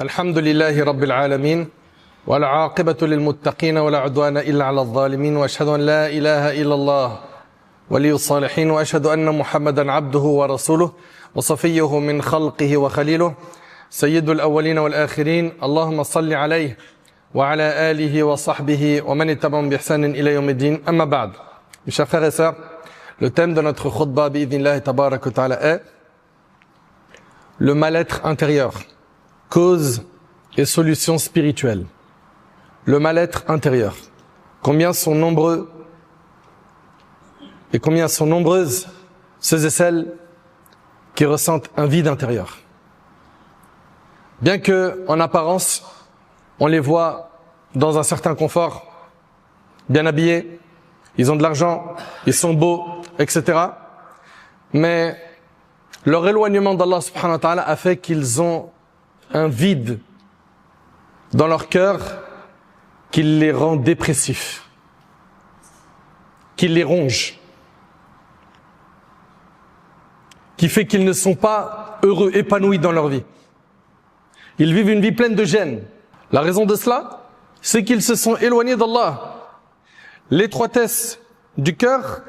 الحمد لله رب العالمين والعاقبة للمتقين ولا عدوان إلا على الظالمين وأشهد أن لا إله إلا الله ولي الصالحين وأشهد أن محمدا عبده ورسوله وصفيه من خلقه وخليله سيد الأولين والآخرين اللهم صل عليه وعلى آله وصحبه ومن اتبعهم بإحسان إلى يوم الدين أما بعد. Mes chers frères et sœurs, le thème de notre khutbah bi'idhnillah tabarak wa ta'ala est le mal-être intérieur, cause et solution spirituelle. Le mal-être intérieur. Combien sont nombreux et combien sont nombreuses ceux et celles qui ressentent un vide intérieur. Bien que, en apparence, on les voit dans un certain confort, bien habillés, ils ont de l'argent, ils sont beaux, etc. Mais leur éloignement d'Allah subhanahu wa ta'ala a fait qu'ils ont un vide dans leur cœur qui les rend dépressifs, qui les ronge, qui fait qu'ils ne sont pas heureux, épanouis dans leur vie. Ils vivent une vie pleine de gêne. La raison de cela, c'est qu'ils se sont éloignés d'Allah. L'étroitesse du cœur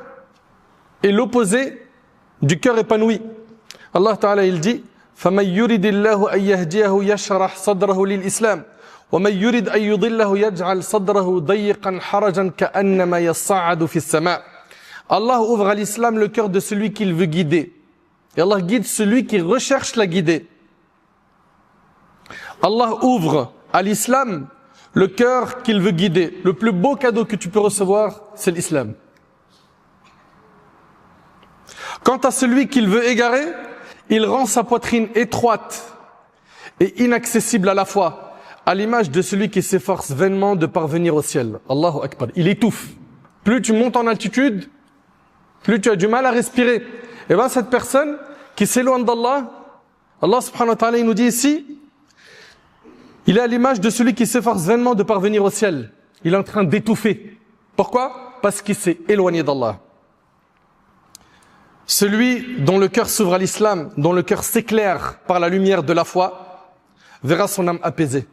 est l'opposé du cœur épanoui. Allah Ta'ala il dit فَمَنْ يُرِدِ اللَّهُ أَنْ يَهْدِيَهُ يَشْرَحْ صَدْرَهُ لِلْإِسْلَامِ وَمَنْ يُرِدْ أَنْ يُضِلَّهُ يَجْعَلْ صَدْرَهُ ضَيِّقًا حَرَجًا كَأَنَّمَا يَصَّعَّدُ فِي السَّمَاءِ. Allah ouvre à l'islam le cœur de celui qu'il veut guider. Et Allah guide celui qui recherche la guider. Allah ouvre à l'islam le cœur qu'il veut guider. Le plus beau cadeau que tu peux recevoir, c'est l'islam. Quant à celui qu'il veut égarer, il rend sa poitrine étroite et inaccessible à la fois, à l'image de celui qui s'efforce vainement de parvenir au ciel. Allahu Akbar. Il étouffe. Plus tu montes en altitude, plus tu as du mal à respirer. Et bien cette personne qui s'éloigne d'Allah, Allah subhanahu wa ta'ala il nous dit ici, il est à l'image de celui qui s'efforce vainement de parvenir au ciel. Il est en train d'étouffer. Pourquoi? Parce qu'il s'est éloigné d'Allah. Celui dont le cœur s'ouvre à l'islam, dont le cœur s'éclaire par la lumière de la foi, verra son âme apaisée.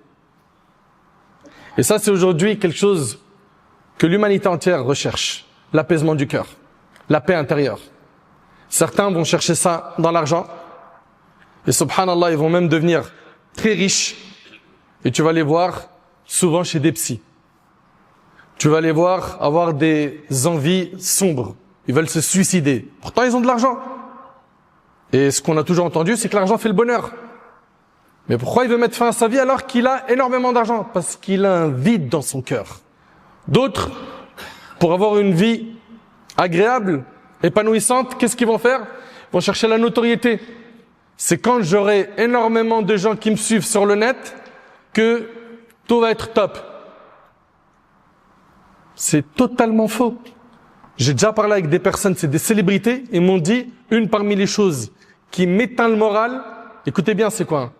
Et ça, c'est aujourd'hui quelque chose que l'humanité entière recherche. L'apaisement du cœur, la paix intérieure. Certains vont chercher ça dans l'argent. Et subhanallah, ils vont même devenir très riches. Et tu vas les voir souvent chez des psys. Tu vas les voir avoir des envies sombres. Ils veulent se suicider. Pourtant, ils ont de l'argent. Et ce qu'on a toujours entendu, c'est que l'argent fait le bonheur. Mais pourquoi il veut mettre fin à sa vie alors qu'il a énormément d'argent? Parce qu'il a un vide dans son cœur. D'autres, pour avoir une vie agréable, épanouissante, qu'est-ce qu'ils vont faire? Ils vont chercher la notoriété. C'est quand j'aurai énormément de gens qui me suivent sur le net que tout va être top. C'est totalement faux. J'ai déjà parlé avec des personnes, c'est des célébrités, ils m'ont dit, une parmi les choses qui m'éteint le moral, écoutez bien, c'est quoi?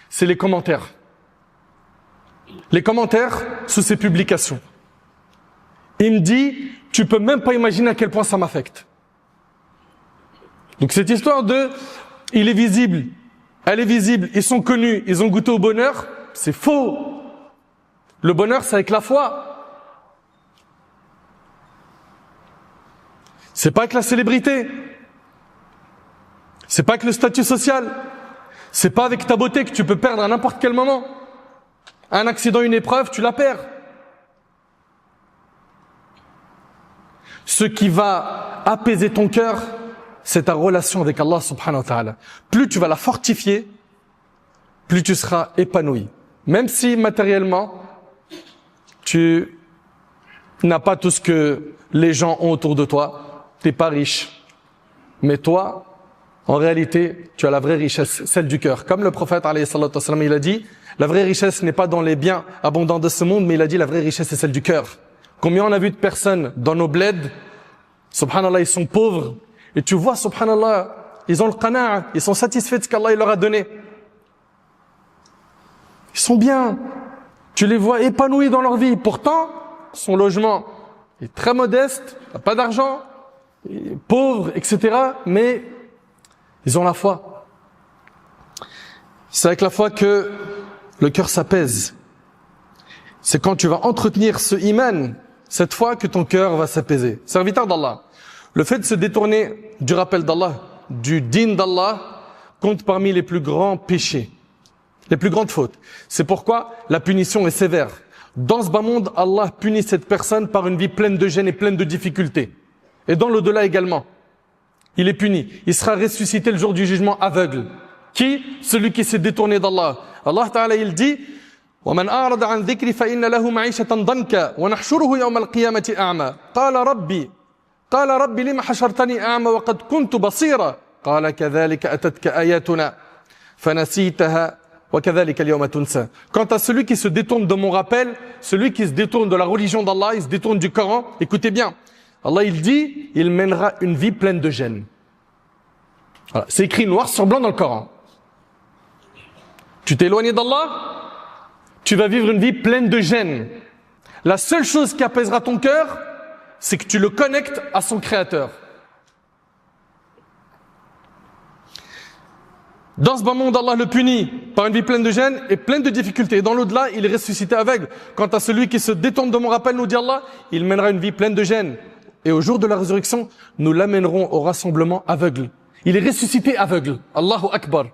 C'est les commentaires. Les commentaires sous ces publications. Il me dit, tu peux même pas imaginer à quel point ça m'affecte. Donc cette histoire de, il est visible, elle est visible, ils sont connus, ils ont goûté au bonheur, c'est faux. Le bonheur, c'est avec la foi. C'est pas avec la célébrité. C'est pas avec le statut social. C'est pas avec ta beauté que tu peux perdre à n'importe quel moment. Un accident, une épreuve, tu la perds. Ce qui va apaiser ton cœur, c'est ta relation avec Allah subhanahu wa ta'ala. Plus tu vas la fortifier, plus tu seras épanoui. Même si matériellement, tu n'as pas tout ce que les gens ont autour de toi, tu n'es pas riche. Mais toi, en réalité, tu as la vraie richesse, celle du cœur. Comme le prophète, alayhi salatu wassalam, il a dit, la vraie richesse n'est pas dans les biens abondants de ce monde, mais il a dit, la vraie richesse, c'est celle du cœur. Combien on a vu de personnes dans nos bleds, subhanallah, ils sont pauvres, et tu vois, subhanallah, ils ont le qana'a, ils sont satisfaits de ce qu'Allah leur a donné. Ils sont bien. Tu les vois épanouis dans leur vie. Pourtant, son logement est très modeste, il n'a pas d'argent, il est pauvre, etc. Mais ils ont la foi. C'est avec la foi que le cœur s'apaise. C'est quand tu vas entretenir ce iman, cette fois que ton cœur va s'apaiser. Serviteur d'Allah, le fait de se détourner du rappel d'Allah, du din d'Allah, compte parmi les plus grands péchés, les plus grandes fautes. C'est pourquoi la punition est sévère. Dans ce bas monde, Allah punit cette personne par une vie pleine de gêne et pleine de difficultés. Et dans l'au-delà également, il est puni. Il sera ressuscité le jour du jugement aveugle. Qui? Celui qui s'est détourné d'Allah. Allah Ta'ala, il dit وَمَنْ أَعْرَضَ عَنْ ذِكْرِ فَإِنَّ لَهُ مَعِيشَةً ضَنْكَ وَنَحْشُرُهُ يَوْمَ الْقِيَامَةِ أَعْمَى قال ربي لما حشرتني أعمى وقد كنت بصيرا قال كذلك أتتك آياتنا فنسيتها وكذلك اليوم تنسى. Quant à celui qui se détourne de mon rappel, celui qui se détourne de la religion d'Allah, il se détourne du Coran, écoutez bien, Allah il dit, il mènera une vie pleine de gêne. Voilà. C'est écrit noir sur blanc dans le Coran. Tu t'es éloigné d'Allah, tu vas vivre une vie pleine de gêne. La seule chose qui apaisera ton cœur, c'est que tu le connectes à son créateur. Dans ce bas monde, Allah le punit par une vie pleine de gêne et pleine de difficultés. Et dans l'au-delà, il est ressuscité aveugle. Quant à celui qui se détourne de mon rappel, nous dit Allah, il mènera une vie pleine de gêne. Et au jour de la résurrection, nous l'amènerons au rassemblement aveugle. Il est ressuscité aveugle. Allahu Akbar.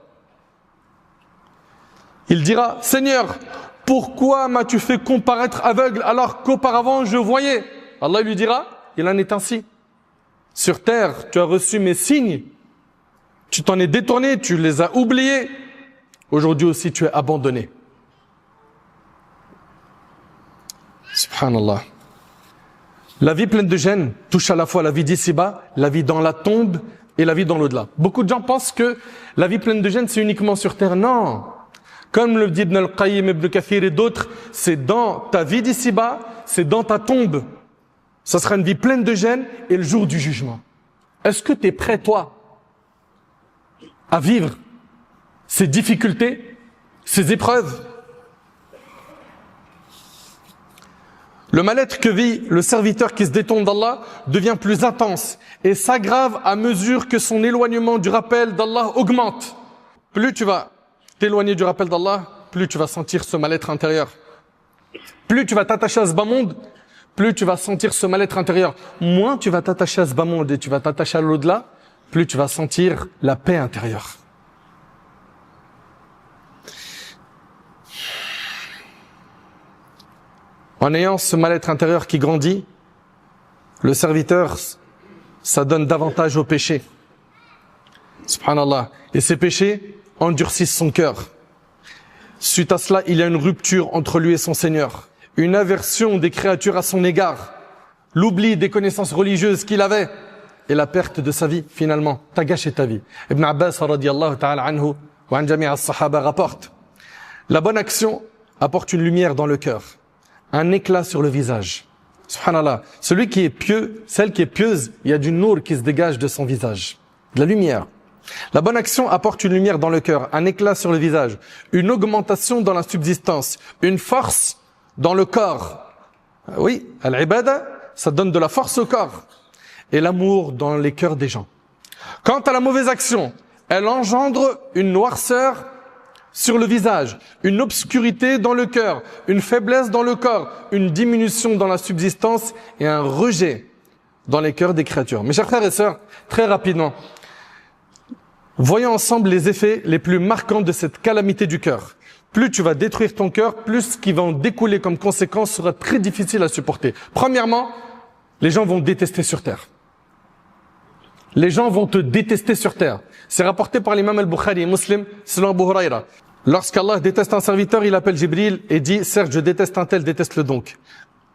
Il dira, Seigneur, pourquoi m'as-tu fait comparaître aveugle alors qu'auparavant je voyais? Allah lui dira, il en est ainsi. Sur terre, tu as reçu mes signes. Tu t'en es détourné, tu les as oubliés. Aujourd'hui aussi, tu es abandonné. Subhanallah. La vie pleine de gêne touche à la fois la vie d'ici-bas, la vie dans la tombe et la vie dans l'au-delà. Beaucoup de gens pensent que la vie pleine de gêne, c'est uniquement sur terre. Non. Comme le dit Ibn al-Qayyim, Ibn Kathir et d'autres, c'est dans ta vie d'ici-bas, c'est dans ta tombe. Ça sera une vie pleine de gêne et le jour du jugement. Est-ce que tu es prêt, toi, à vivre ces difficultés, ces épreuves? Le mal-être que vit le serviteur qui se détourne d'Allah devient plus intense et s'aggrave à mesure que son éloignement du rappel d'Allah augmente. Plus tu vas t'éloigner du rappel d'Allah, plus tu vas sentir ce mal-être intérieur. Plus tu vas t'attacher à ce bas monde, plus tu vas sentir ce mal-être intérieur. Moins tu vas t'attacher à ce bas monde et tu vas t'attacher à l'au-delà, plus tu vas sentir la paix intérieure. En ayant ce mal-être intérieur qui grandit, le serviteur, ça donne davantage au péché. Subhanallah. Et ces péchés endurcissent son cœur. Suite à cela, il y a une rupture entre lui et son Seigneur. Une aversion des créatures à son égard. L'oubli des connaissances religieuses qu'il avait. Et la perte de sa vie, finalement. T'as gâché ta vie. Ibn Abbas, radiyallahu ta'ala anhu, wa an jami' as-sahaba, rapporte. La bonne action apporte une lumière dans le cœur. Un éclat sur le visage. Subhanallah. Celui qui est pieux, celle qui est pieuse, il y a du nour qui se dégage de son visage. De la lumière. La bonne action apporte une lumière dans le cœur, un éclat sur le visage, une augmentation dans la subsistance, une force dans le corps. Oui, al-ibada, ça donne de la force au corps. Et l'amour dans les cœurs des gens. Quant à la mauvaise action, elle engendre une noirceur sur le visage, une obscurité dans le cœur, une faiblesse dans le corps, une diminution dans la subsistance et un rejet dans les cœurs des créatures. Mes chers frères et sœurs, très rapidement, voyons ensemble les effets les plus marquants de cette calamité du cœur. Plus tu vas détruire ton cœur, plus ce qui va en découler comme conséquence sera très difficile à supporter. Premièrement, les gens vont détester sur terre. Les gens vont te détester sur terre. C'est rapporté par l'imam al-Bukhari et Muslim, selon Abu Huraira. Lorsqu'Allah déteste un serviteur, il appelle Jibril et dit « Certes, je déteste un tel, déteste-le donc ».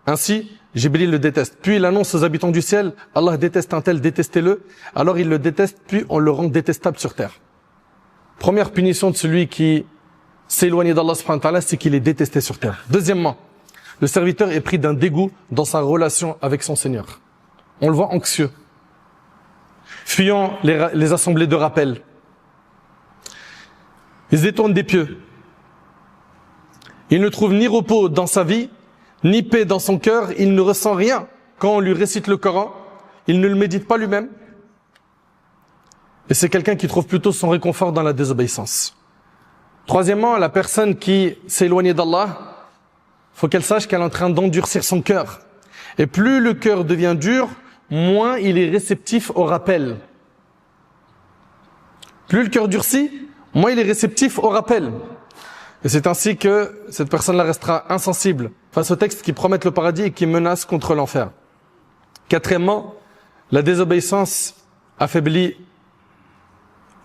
Ainsi, Jibril le déteste. Puis il annonce aux habitants du ciel « Allah déteste un tel, détestez-le ». Alors il le déteste, puis on le rend détestable sur terre. Première punition de celui qui s'est éloigné d'Allah subhanahu wa ta'ala, c'est qu'il est détesté sur terre. Deuxièmement, le serviteur est pris d'un dégoût dans sa relation avec son Seigneur. On le voit anxieux, fuyant les assemblées de rappel. Il se détourne des pieux. Il ne trouve ni repos dans sa vie, ni paix dans son cœur. Il ne ressent rien quand on lui récite le Coran. Il ne le médite pas lui-même. Et c'est quelqu'un qui trouve plutôt son réconfort dans la désobéissance. Troisièmement, la personne qui s'est éloignée d'Allah, faut qu'elle sache qu'elle est en train d'endurcir son cœur. Et plus le cœur devient dur, moins il est réceptif au rappel. Plus le cœur durcit, moins il est réceptif au rappel. Et c'est ainsi que cette personne-là restera insensible face aux textes qui promettent le paradis et qui menacent contre l'enfer. Quatrièmement, la désobéissance affaiblit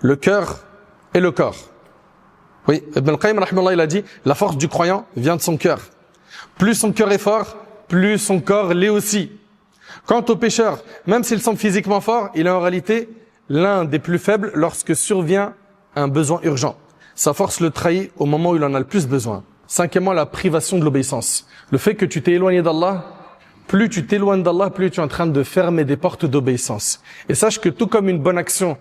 le cœur et le corps. Oui, Ibn al-Qayyim, rahimahullah, il a dit, la force du croyant vient de son cœur. Plus son cœur est fort, plus son corps l'est aussi. Quant au pécheur, même s'il semble physiquement fort, il est en réalité l'un des plus faibles lorsque survient un besoin urgent. Sa force le trahit au moment où il en a le plus besoin. Cinquièmement, la privation de l'obéissance. Le fait que tu t'es éloigné d'Allah, plus tu t'éloignes d'Allah, plus tu es en train de fermer des portes d'obéissance. Et sache que tout comme une bonne action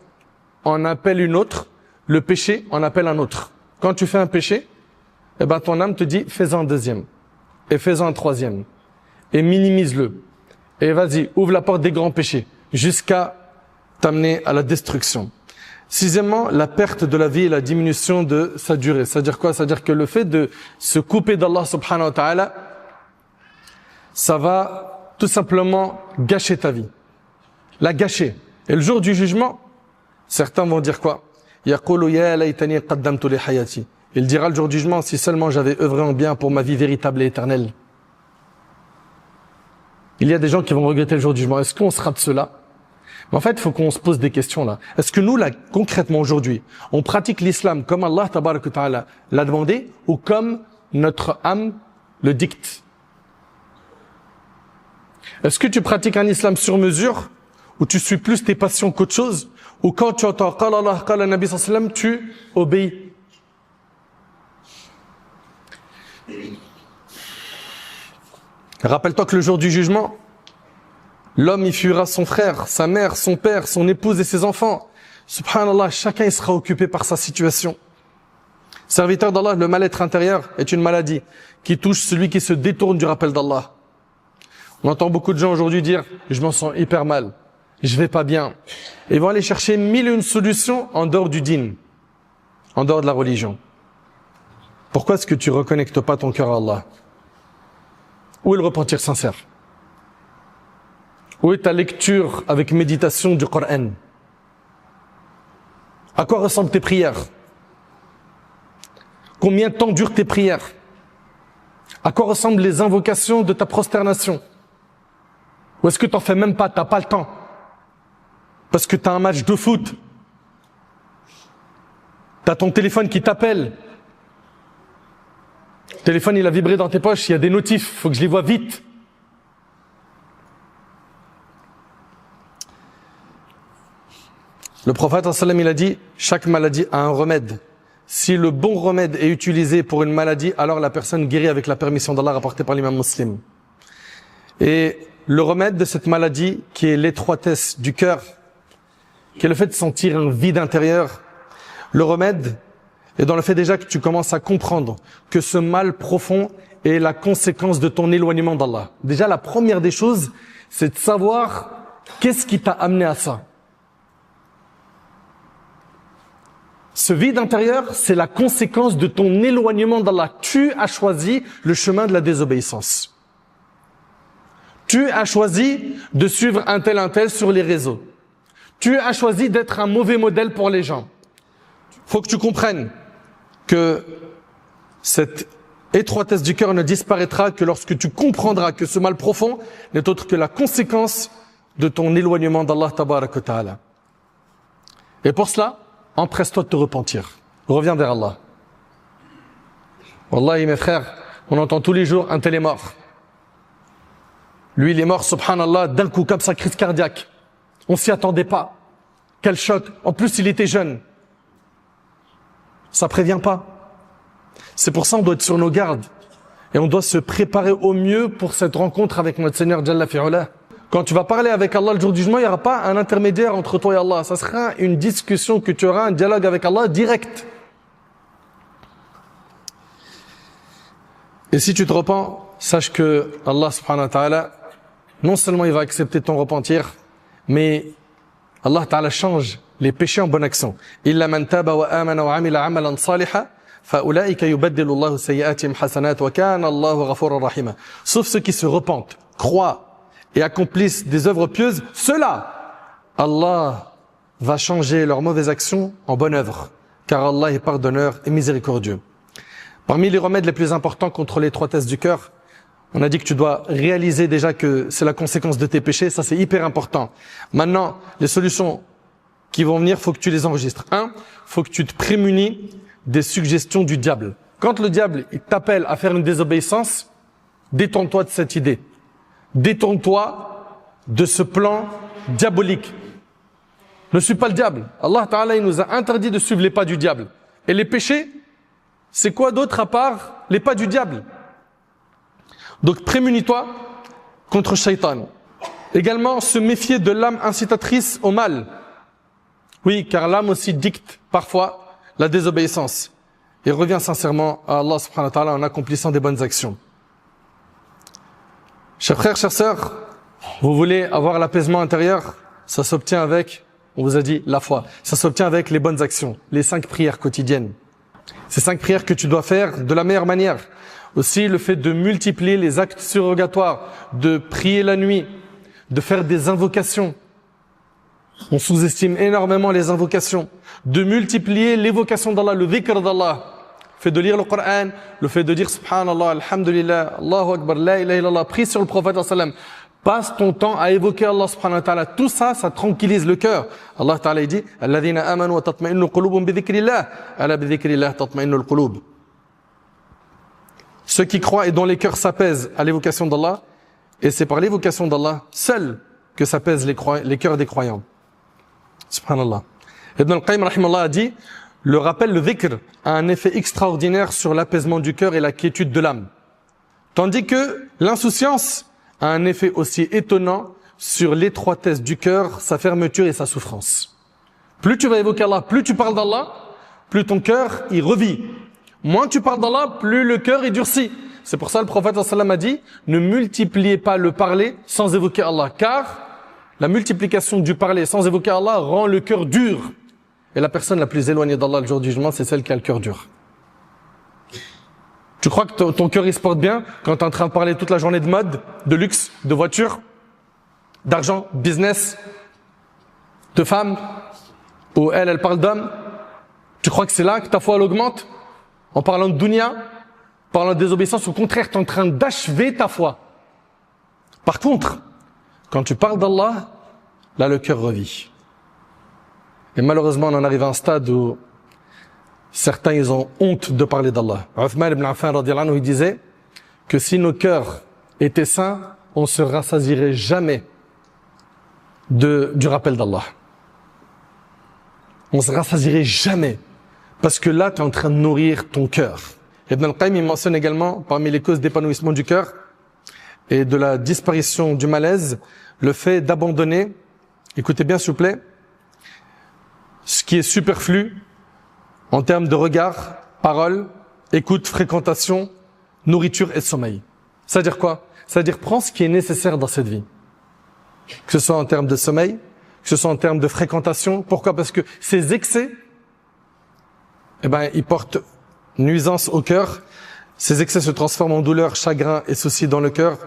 en appelle une autre, le péché en appelle un autre. Quand tu fais un péché, eh ben ton âme te dit, fais-en un deuxième. Et fais-en un troisième. Et minimise-le. Et vas-y, ouvre la porte des grands péchés. Jusqu'à t'amener à la destruction. Sixièmement, la perte de la vie et la diminution de sa durée. C'est-à-dire quoi? C'est-à-dire que le fait de se couper d'Allah subhanahu wa ta'ala, ça va tout simplement gâcher ta vie. La gâcher. Et le jour du jugement, certains vont dire quoi? Yaqulu ya laytani qaddamtu li hayati. Il dira le jour du jugement, si seulement j'avais œuvré en bien pour ma vie véritable et éternelle. Il y a des gens qui vont regretter le jour du jugement. Est-ce qu'on sera de cela? Mais en fait, il faut qu'on se pose des questions là. Est-ce que nous, là, concrètement aujourd'hui, on pratique l'islam comme Allah tabarak wa ta'ala l'a demandé ou comme notre âme le dicte? Est-ce que tu pratiques un islam sur mesure où tu suis plus tes passions qu'autre chose, ou quand tu entends qala Allah, qala Nabi sallallahu alayhi wa sallam, tu obéis? Rappelle-toi que le jour du jugement, l'homme y fuira son frère, sa mère, son père, son épouse et ses enfants. Subhanallah, chacun y sera occupé par sa situation. Serviteur d'Allah, le mal-être intérieur est une maladie qui touche celui qui se détourne du rappel d'Allah. On entend beaucoup de gens aujourd'hui dire « je m'en sens hyper mal, je vais pas bien ». Et ils vont aller chercher 1001 solutions en dehors du din, en dehors de la religion. Pourquoi est-ce que tu reconnectes pas ton cœur à Allah? Où est le repentir sincère? Où est ta lecture avec méditation du Coran? À quoi ressemblent tes prières? Combien de temps durent tes prières? À quoi ressemblent les invocations de ta prosternation? Ou est-ce que t'en fais même pas, t'as pas le temps? Parce que t'as un match de foot. T'as ton téléphone qui t'appelle. Le téléphone, il a vibré dans tes poches, il y a des notifs, faut que je les vois vite. Le prophète sallam, il a dit, chaque maladie a un remède. Si le bon remède est utilisé pour une maladie, alors la personne guérit avec la permission d'Allah rapportée par l'imam Muslim. Et le remède de cette maladie, qui est l'étroitesse du cœur, qui est le fait de sentir un vide intérieur, le remède est dans le fait déjà que tu commences à comprendre que ce mal profond est la conséquence de ton éloignement d'Allah. Déjà, la première des choses, c'est de savoir qu'est-ce qui t'a amené à ça. Ce vide intérieur, c'est la conséquence de ton éloignement d'Allah. Tu as choisi le chemin de la désobéissance. Tu as choisi de suivre un tel sur les réseaux. Tu as choisi d'être un mauvais modèle pour les gens. Faut que tu comprennes que cette étroitesse du cœur ne disparaîtra que lorsque tu comprendras que ce mal profond n'est autre que la conséquence de ton éloignement d'Allah tabarak wa ta'ala. Et pour cela, empresse-toi de te repentir. Reviens vers Allah. Wallahi, mes frères, on entend tous les jours un tel est mort. Lui, il est mort, subhanallah, d'un coup, comme ça, crise cardiaque. On s'y attendait pas. Quel choc. En plus, il était jeune. Ça prévient pas. C'est pour ça qu'on doit être sur nos gardes. Et on doit se préparer au mieux pour cette rencontre avec notre Seigneur Jalla fi'ula. Quand tu vas parler avec Allah le jour du jugement, il n'y aura pas un intermédiaire entre toi et Allah. Ça sera une discussion que tu auras, un dialogue avec Allah direct. Et si tu te repens, sache que Allah subhanahu wa ta'ala, non seulement il va accepter ton repentir, mais Allah ta'ala change les péchés en bonne action. Illa man taba wa amana wa amila amalan salihan فَأُولَٰئِكَ يُبَدِّلُ اللَّهُ سَيِّئَاتِهِمْ حَسَنَاتٍ وَكَانَ اللَّهُ غَفُورًا رَحِيمًا. Sauf ceux qui se repentent, croient et accomplissent des œuvres pieuses, ceux-là, Allah va changer leurs mauvaises actions en bonnes œuvres, car Allah est pardonneur et miséricordieux. Parmi les remèdes les plus importants contre l'étroitesse du cœur, on a dit que tu dois réaliser déjà que c'est la conséquence de tes péchés, ça c'est hyper important. Maintenant, les solutions qui vont venir, faut que tu les enregistres. Faut que tu te prémunis des suggestions du diable. Quand le diable il t'appelle à faire une désobéissance, détourne-toi de cette idée. Détourne-toi de ce plan diabolique. Ne suis pas le diable. Allah Ta'ala il nous a interdit de suivre les pas du diable. Et les péchés, c'est quoi d'autre à part les pas du diable? Donc prémunis-toi contre Shaitan. Également, se méfier de l'âme incitatrice au mal. Oui, car l'âme aussi dicte parfois la désobéissance. Et reviens sincèrement à Allah subhanahu wa ta'ala en accomplissant des bonnes actions. Chers frères, chères sœurs, vous voulez avoir l'apaisement intérieur? Ça s'obtient avec, on vous a dit, la foi. Ça s'obtient avec les bonnes actions, les 5 prières quotidiennes. Ces 5 prières que tu dois faire de la meilleure manière. Aussi le fait de multiplier les actes surrogatoires, de prier la nuit, de faire des invocations. On sous-estime énormément les invocations. De multiplier l'évocation d'Allah, le dhikr d'Allah. Le fait de lire le Coran, le fait de dire Subhanallah, Alhamdulillah, Allahu Akbar, La ilaha illallah, prie sur le prophète sallam. Passe ton temps à évoquer Allah subhanahu wa ta'ala. Tout ça, ça tranquillise le cœur. Allah ta'ala dit Alladhina amanu wa tatma'innu qulubum bi dhikrillah, ala bi dhikrillah tatma'innu al-qulub. Ceux qui croient et dont les cœurs s'apaisent à l'évocation d'Allah, et c'est par l'évocation d'Allah seul que s'apaisent les cœurs des croyants. Subhanallah. Ibn al-Qayyim rahimahullah a dit, le rappel, le dhikr, a un effet extraordinaire sur l'apaisement du cœur et la quiétude de l'âme. Tandis que l'insouciance a un effet aussi étonnant sur l'étroitesse du cœur, sa fermeture et sa souffrance. Plus tu vas évoquer Allah, plus tu parles d'Allah, plus ton cœur y revit. Moins tu parles d'Allah, plus le cœur est durci. C'est pour ça le prophète sallam a dit, ne multipliez pas le parler sans évoquer Allah, car la multiplication du parler sans évoquer Allah rend le cœur dur. Et la personne la plus éloignée d'Allah le jour du jugement, c'est celle qui a le cœur dur. Tu crois que ton cœur il se porte bien quand tu es en train de parler toute la journée de mode, de luxe, de voiture, d'argent, business, de femmes, ou elle parle d'hommes? Tu crois que c'est là que ta foi elle augmente? En parlant de dunya, en parlant de désobéissance, au contraire, tu es en train d'achever ta foi. Par contre, quand tu parles d'Allah, là le cœur revit. Et malheureusement, on en arrive à un stade où certains, ils ont honte de parler d'Allah. Uthman ibn Affan, radiyallahu anhu, il disait que si nos cœurs étaient sains, on ne se rassasierait jamais du rappel d'Allah. On ne se rassasierait jamais. Parce que là, tu es en train de nourrir ton cœur. Ibn al-Qayyim, il mentionne également, parmi les causes d'épanouissement du cœur et de la disparition du malaise, le fait d'abandonner, écoutez bien s'il vous plaît, ce qui est superflu en termes de regard, parole, écoute, fréquentation, nourriture et sommeil. C'est-à-dire quoi? C'est-à-dire prends ce qui est nécessaire dans cette vie. Que ce soit en termes de sommeil, que ce soit en termes de fréquentation. Pourquoi? Parce que ces excès, ils portent nuisance au cœur. Ces excès se transforment en douleur, chagrin et soucis dans le cœur,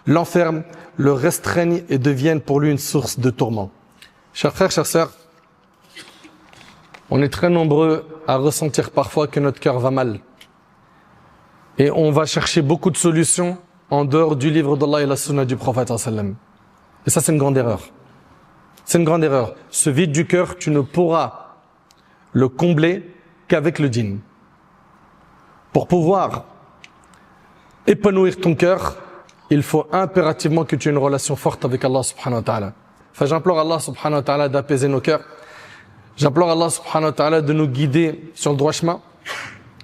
l'enferment, le restreignent et deviennent pour lui une source de tourment. Chers frères, chères sœurs, on est très nombreux à ressentir parfois que notre cœur va mal. Et on va chercher beaucoup de solutions en dehors du livre d'Allah et la sunna du prophète sallam. Et ça, c'est une grande erreur. C'est une grande erreur. Ce vide du cœur, tu ne pourras le combler qu'avec le dîn. Pour pouvoir épanouir ton cœur, il faut impérativement que tu aies une relation forte avec Allah subhanahu wa ta'ala. Enfin, j'implore Allah subhanahu wa ta'ala d'apaiser nos cœurs. J'implore Allah subhanahu wa ta'ala de nous guider sur le droit chemin.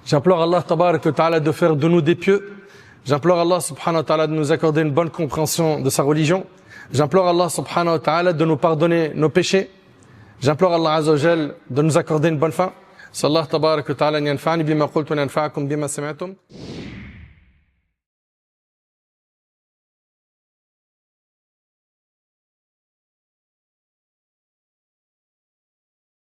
J'implore Allah tabarak wa ta'ala de faire de nous des pieux. J'implore Allah subhanahu wa ta'ala de nous accorder une bonne compréhension de sa religion. J'implore Allah subhanahu wa ta'ala de nous pardonner nos péchés. J'implore Allah azza wa jal de nous accorder une bonne fin. صلى الله تبارك وتعالى أن ينفعني بما قلت وننفعكم بما سمعتم